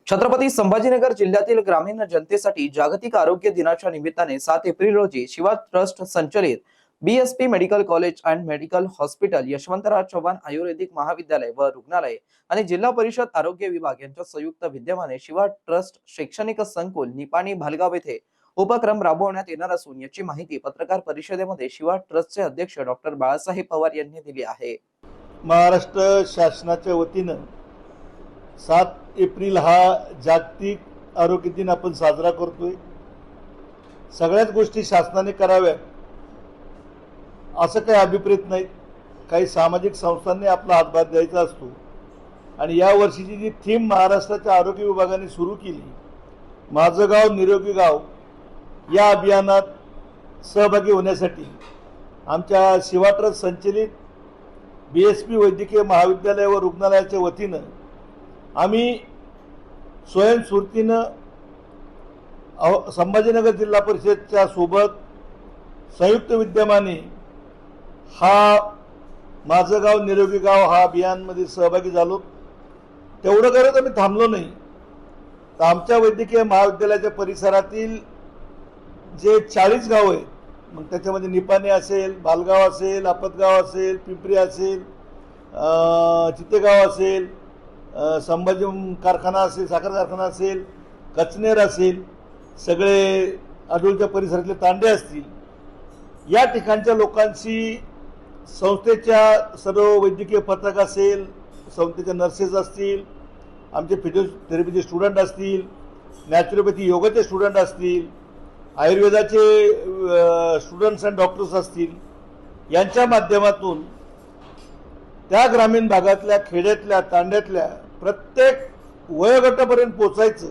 छत्रपती संभाजीनगर जिल्ह्यातील ग्रामीण जनतेसाठी जागतिक आरोग्य दिनाच्या निमित्ताने 7 एप्रिल रोजी शिवा ट्रस्ट संचलित BSP medical college and medical hospital, Yashwantrao Chavan Ayurvedic महाविद्यालय व रुग्णालय आणि जिल्हा परिषद आरोग्य विभाग यांच्या संयुक्त विद्यमाने शिवा ट्रस्ट शैक्षणिक संकुल निपाणी भालगाव येथे उपक्रम राबवण्यात येणार असून याची माहिती पत्रकार परिषदेमध्ये शिवा ट्रस्टचे अध्यक्ष डॉक्टर बाळासाहेब पवार यांनी दिली आहे। महाराष्ट्र शासनाच्या वतीनं 7 एप्रिल हा जागतिक आरोग्य दिन आपण साजरा करतोय। सगळ्याच गोष्टी शासनाने कराव्यात असं काही अभिप्रेत नाही। काही सामाजिक संस्थांनी आपला हातभार द्यायचा असतो आणि या वर्षीची जी थीम महाराष्ट्राच्या आरोग्य विभागाने सुरू केली, माझं गाव निरोगी गाव, या अभियानात सहभागी होण्यासाठी आमच्या शिवा ट्रस्ट संचलित बीएसपी वैद्यकीय महाविद्यालय व रुग्णालयाच्या वतीनं आम्ही स्वयंस्फूर्तीनं संभाजीनगर जिल्हा परिषदच्या सोबत संयुक्त विद्यमाने हा माझं गाव निरोगी गाव हा अभियानमध्ये सहभागी झालो। तेवढं करत आम्ही थांबलो नाही, तर आमच्या वैद्यकीय महाविद्यालयाच्या परिसरातील जे 40 गाव आहेत, मग त्याच्यामध्ये निपाणी असेल, भालगाव असेल, आपतगाव असेल, पिंपरी असेल, चितेगाव असेल, संभाजी कारखाना असेल, साखर कारखाना असेल, कचनेर असेल, सगळे आडूळच्या परिसरातले तांडे असतील, या ठिकाणच्या लोकांशी संस्थेच्या सर्व वैद्यकीय पथक असेल, संस्थेच्या नर्सेस असतील, आमचे फिजिओथेरपीचे स्टुडंट असतील, नॅचरोपॅथी योगाचे स्टुडंट असतील, आयुर्वेदाचे स्टुडंट्स अँड डॉक्टर्स असतील, यांच्या माध्यमातून त्या ग्रामीण भागातल्या, खेड्यातल्या, तांड्यातल्या प्रत्येक वयोगटापर्यंत पोचायचं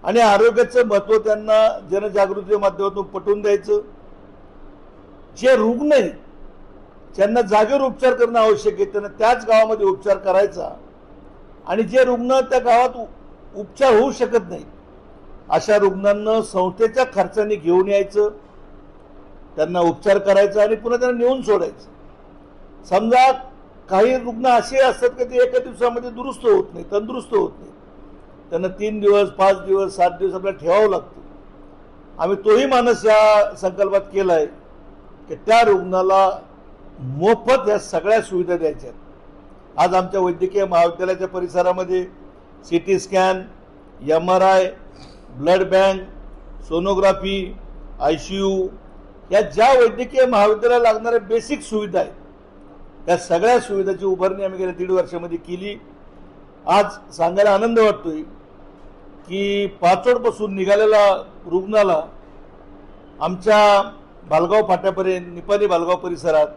आणि आरोग्याचं महत्त्व त्यांना जनजागृतीच्या माध्यमातून पटवून द्यायचं। जे रुग्ण आहेत ज्यांना जागेवर उपचार करणं आवश्यक आहे त्यांना त्याच गावामध्ये उपचार करायचा आणि जे रुग्ण त्या गावात उपचार होऊ शकत नाही अशा रुग्णांना संस्थेच्या खर्चाने घेऊन यायचं, त्यांना उपचार करायचा आणि पुन्हा त्यांना नेऊन सोडायचं। समजा काही रुग्ण असे असतात की ते एका दिवसामध्ये दुरुस्त होत नाही, तंदुरुस्त होत नाही, त्यांना 3 दिवस, 5 दिवस, 7 दिवस आपल्याला ठेवावं लागतं। आम्ही तोही मानस या संकल्पात केला आहे की त्या रुग्णाला मोफत या सगळ्या सुविधा द्यायच्या। आज आमच्या वैद्यकीय महाविद्यालयाच्या परिसरामध्ये CT scan, MRI, blood bank, sonography, ICU या ज्या वैद्यकीय महाविद्यालयाला लागणाऱ्या बेसिक सुविधा आहेत त्या सगळ्या सुविधाची उभारणी आम्ही गेल्या 1.5 वर्षामध्ये केली। आज सांगायला आनंद वाटतोय की पाचोडपासून निघालेला रुग्णाला आमच्या भालगाव फाट्यापर्यंत, निपाणी भालगाव परिसरात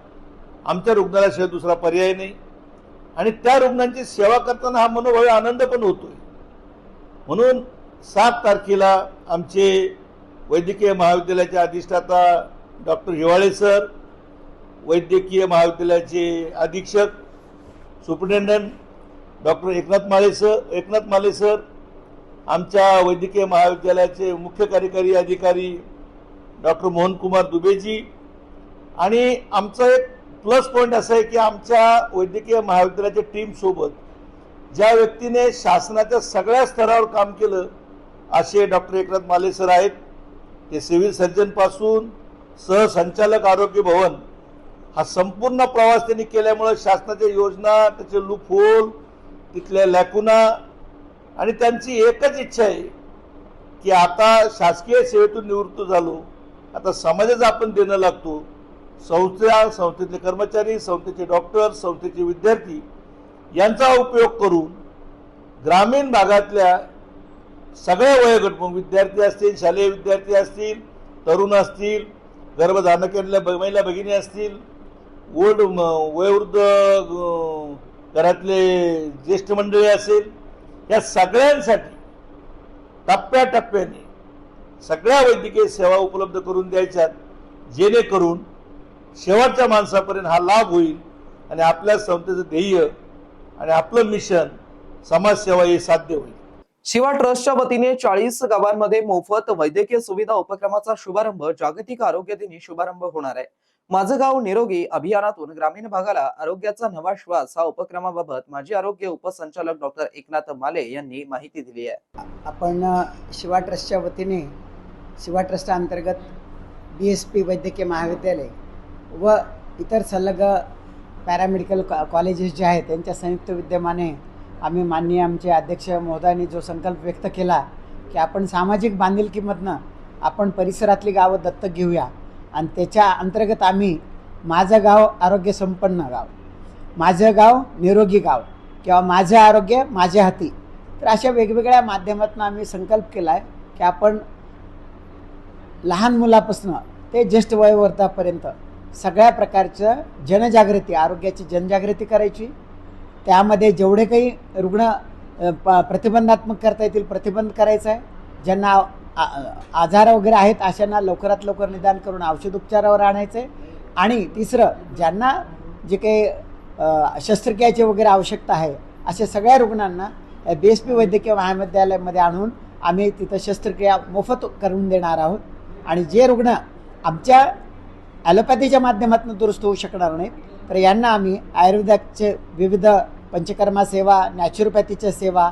आमच्या रुग्णालयाशिवाय दुसरा पर्याय नाही आणि त्या रुग्णांची सेवा करताना हा मनोभावी आनंद पण होतोय। म्हणून 7 तारखेला आमचे वैद्यकीय महाविद्यालयाचे अधिष्ठाता डॉक्टर हिवाळे सर, वैद्यकीय महाविद्यालयाचे अधीक्षक सुपरिटेंडंट डॉक्टर एकनाथ माले सर, आमच्या वैद्यकीय महाविद्यालयाचे मुख्य कार्यकारी अधिकारी डॉक्टर मोहन कुमार दुबेजी, आणि आमचा एक प्लस पॉईंट असा आहे की आमच्या वैद्यकीय महाविद्यालयाच्या टीम सोबत ज्या व्यक्तीने शासनाच्या सगळ्या स्तरावर काम केलं असे डॉक्टर एकनाथ माले सर आहेत। ते सिव्हिल सर्जन पासून सहसंचालक आरोग्य भवन हा संपूर्ण प्रवास त्यांनी केल्यामुळे शासनाच्या योजना, त्याचे लूपहोल, तिथल्या लॅकुना, आणि त्यांची एकच इच्छा आहे की आता शासकीय सेवेतून निवृत्त झालो, आता समाजाचा आपण देणं लागतो। संस्थेतले कर्मचारी, संस्थेचे डॉक्टर, संस्थेचे विद्यार्थी यांचा उपयोग करून ग्रामीण भागातल्या सगळ्या वयोगट, मग विद्यार्थी असतील, शालेय विद्यार्थी असतील, तरुण असतील, गर्भधारण केलेल्या महिला भगिनी असतील, वयोवृद्ध घरातले ज्येष्ठ मंडळी असेल, या सगळ्यांसाठी टप्प्याटप्प्याने सगळ्या वैद्यकीय सेवा उपलब्ध करून द्यायच्यात, जेणेकरून शेवटच्या माणसापर्यंत हा लाभ होईल आणि आपल्या संस्थेचं ध्येय आणि आपलं मिशन समाजसेवा हे साध्य होईल। शिवा ट्रस्टच्या वतीने 40 गावांमध्ये मोफत वैद्यकीय सुविधा उपक्रमाचा शुभारंभ जागतिक आरोग्य दिनी शुभारंभ होणार आहे। माझं गाव निरोगी अभियानातून ग्रामीण भागाला आरोग्याचा नवा श्वास हा उपक्रमाबाबत माजी आरोग्य उपसंचालक डॉक्टर एकनाथ माले यांनी माहिती दिली आहे. आपण शिवा ट्रस्टच्या वतीने शिवा ट्रस्ट अंतर्गत BSP वैद्यकीय महाविद्यालय व इतर संलग्न पॅरामेडिकल कॉलेजेस जे आहेत त्यांच्या संयुक्त विद्यमाने आम्ही माननीय आमचे अध्यक्ष महोदयांनी जो संकल्प व्यक्त केला की आपण सामाजिक बांधिलकीमधनं आपण परिसरातली गावं दत्तक घेऊया आणि त्याच्या अंतर्गत आम्ही माझं गाव आरोग्य संपन्न गाव, माझं गाव निरोगी गाव किंवा माझं आरोग्य माझ्या हाती, तर अशा वेगवेगळ्या माध्यमातून आम्ही संकल्प केला आहे की आपण लहान मुलापासून ते ज्येष्ठ वयोवर्धापर्यंत सगळ्या प्रकारचं जनजागृती, आरोग्याची जनजागृती करायची. त्यामध्ये जेवढे काही रुग्ण प्रतिबंधात्मक करता येतील प्रतिबंध करायचा आहे. ज्यांना आजार वगैरे आहेत अशांना लवकरात लवकर निदान करून औषधोपचारावर आणायचं आहे. आणि तिसरं, ज्यांना जे काही शस्त्रक्रियाची वगैरे आवश्यकता आहे अशा सगळ्या रुग्णांना BSP वैद्यकीय महाविद्यालयामध्ये आणून आम्ही तिथं शस्त्रक्रिया मोफत करून देणार आहोत. आणि जे रुग्ण आमच्या ॲलोपॅथीच्या माध्यमातून दुरुस्त होऊ शकणार नाहीत तर यांना आम्ही आयुर्वेदाचे विविध पंचकर्मा सेवा, नॅचरोपॅथीच्या सेवा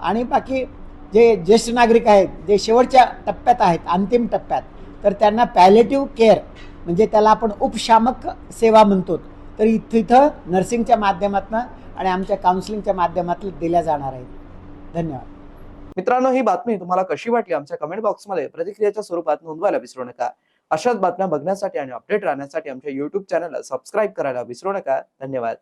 आणि बाकी जे ज्येष्ठ नागरिक आहेत जे शेवटच्या टप्प्यात आहेत, अंतिम टप्प्यात, तर त्यांना पॅलेटिव्ह केअर म्हणजे त्याला आपण उपशामक सेवा म्हणतो, तर तिथं नर्सिंगच्या माध्यमातून आणि आमच्या काउन्सिलिंगच्या माध्यमातून दिल्या जाणार आहेत. धन्यवाद. मित्रांनो, ही बातमी तुम्हाला कशी वाटली आमच्या कमेंट बॉक्समध्ये प्रतिक्रियेच्या स्वरूपात नोंदवायला विसरू नका. अशाच बातम्या बघण्यासाठी आणि अपडेट राहण्यासाठी आमच्या YouTube चॅनलला सबस्क्राईब करायला विसरू नका. धन्यवाद.